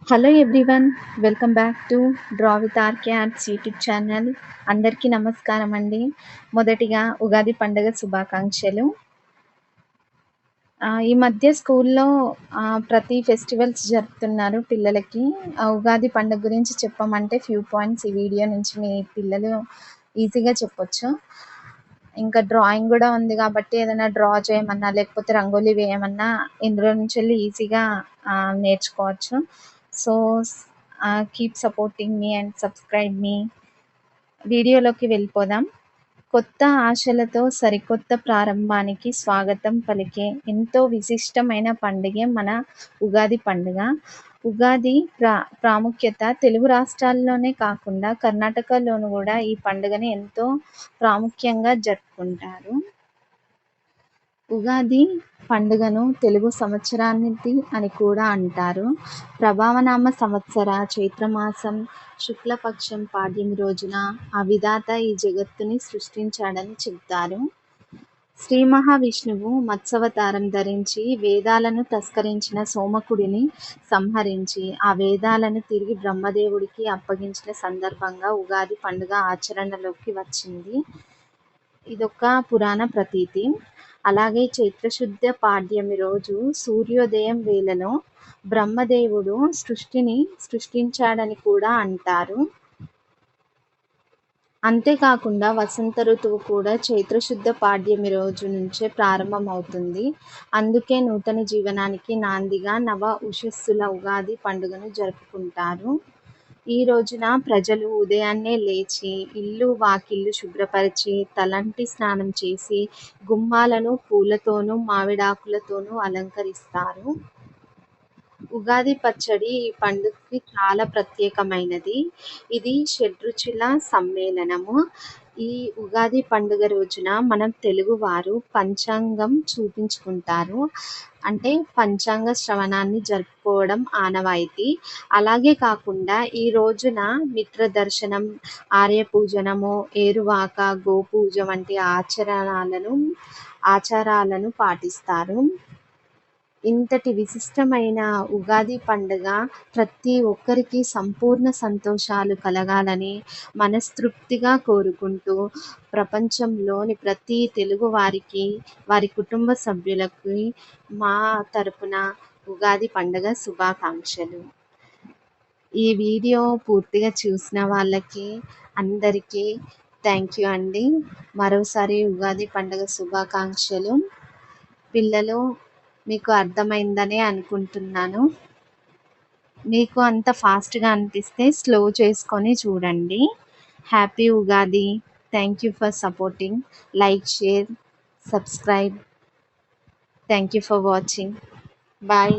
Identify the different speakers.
Speaker 1: Hello everyone, welcome back to draw with our cats YouTube channel. అందరికీ నమస్కారం అండి. మొదటిగా ఉగాది పండుగ శుభాకాంక్షలు. ఈ మధ్య స్కూల్లో ప్రతి ఫెస్టివల్స్ జరుపుతున్నారు పిల్లలకి. ఉగాది పండుగ గురించి చెప్పమంటే ఫ్యూ పాయింట్స్ ఈ వీడియో నుంచి మీ పిల్లలు ఈజీగా చెప్పొచ్చు. ఇంకా డ్రాయింగ్ కూడా ఉంది కాబట్టి ఏదైనా డ్రా చేయమన్నా లేకపోతే రంగోలీ వేయమన్నా ఇందులో నుంచి వెళ్ళి ఈజీగా నేర్చుకోవచ్చు. So keep supporting me and subscribe me. వీడియోలోకి వెళ్ళిపోదాం. కొత్త ఆశలతో సరికొత్త ప్రారంభానికి స్వాగతం పలికే ఎంతో విశిష్టమైన పండుగే మన ఉగాది పండుగ. ఉగాది ప్రాముఖ్యత తెలుగు రాష్ట్రాల్లోనే కాకుండా కర్ణాటకలోను కూడా ఈ పండుగని ఎంతో ప్రాముఖ్యంగా జరుపుకుంటారు. ఉగాది పండుగను తెలుగు సంవత్సరానికి అని కూడా అంటారు. ప్రభావనామ సంవత్సర చైత్రమాసం శుక్లపక్షం పాడ్యమి రోజున ఆ విధాత ఈ జగత్తుని సృష్టించాడని చెబుతారు. శ్రీ మహావిష్ణువు మత్స్యావతారం ధరించి వేదాలను తస్కరించిన సోమకుడిని సంహరించి ఆ వేదాలను తిరిగి బ్రహ్మదేవుడికి అప్పగించిన సందర్భంగా ఉగాది పండుగ ఆచరణలోకి వచ్చింది. ఇదొక పురాణ ప్రతీతి. అలాగే చైత్రశుద్ధ పాడ్యమి రోజు సూర్యోదయం వేళలో బ్రహ్మదేవుడు సృష్టిని సృష్టించాడని కూడా అంటారు. అంతేకాకుండా వసంత ఋతువు కూడా చైత్రశుద్ధ పాడ్యమి రోజు నుంచే ప్రారంభమవుతుంది. అందుకే నూతన జీవనానికి నాందిగా నవ ఉషస్సుల ఉగాది పండుగను జరుపుకుంటారు. ఈ రోజున ప్రజలు ఉదయాన్నే లేచి ఇల్లు వాకిళ్ళు శుభ్రపరిచి తలంటి స్నానం చేసి గుమ్మాలను పూలతోనూ మామిడాకులతోనూ అలంకరిస్తారు. ఉగాది పచ్చడి ఈ పండుగకి చాలా ప్రత్యేకమైనది. ఇది షడ్రుచుల సమ్మేళనము. ఈ ఉగాది పండుగ రోజున మనం తెలుగువారు పంచాంగం చూపించుకుంటారు. అంటే పంచాంగ శ్రవణాన్ని జరుపుకోవడం ఆనవాయితీ. అలాగే కాకుండా ఈ రోజున మిత్ర దర్శనం, ఆర్యపూజనము, ఏరువాక, గోపూజ వంటి ఆచారాలను పాటిస్తారు. ఇంతటి విశిష్టమైన ఉగాది పండుగ ప్రతి ఒక్కరికి సంపూర్ణ సంతోషాలు కలగాలని మనస్తృప్తిగా కోరుకుంటూ ప్రపంచంలోని ప్రతి తెలుగు వారికి వారి కుటుంబ సభ్యులకి మా తరపున ఉగాది పండుగ శుభాకాంక్షలు. ఈ వీడియో పూర్తిగా చూసిన వాళ్ళకి అందరికీ థ్యాంక్ యూ అండి. మరోసారి ఉగాది పండుగ శుభాకాంక్షలు. పిల్లలు, మీకు అర్థమైందనే అనుకుంటున్నాను. మీకు అంత ఫాస్ట్గా అనిపిస్తే స్లో చేసుకొని చూడండి. Happy Ugadi. Thank you for supporting. Like, share, subscribe. Thank you for watching. Bye.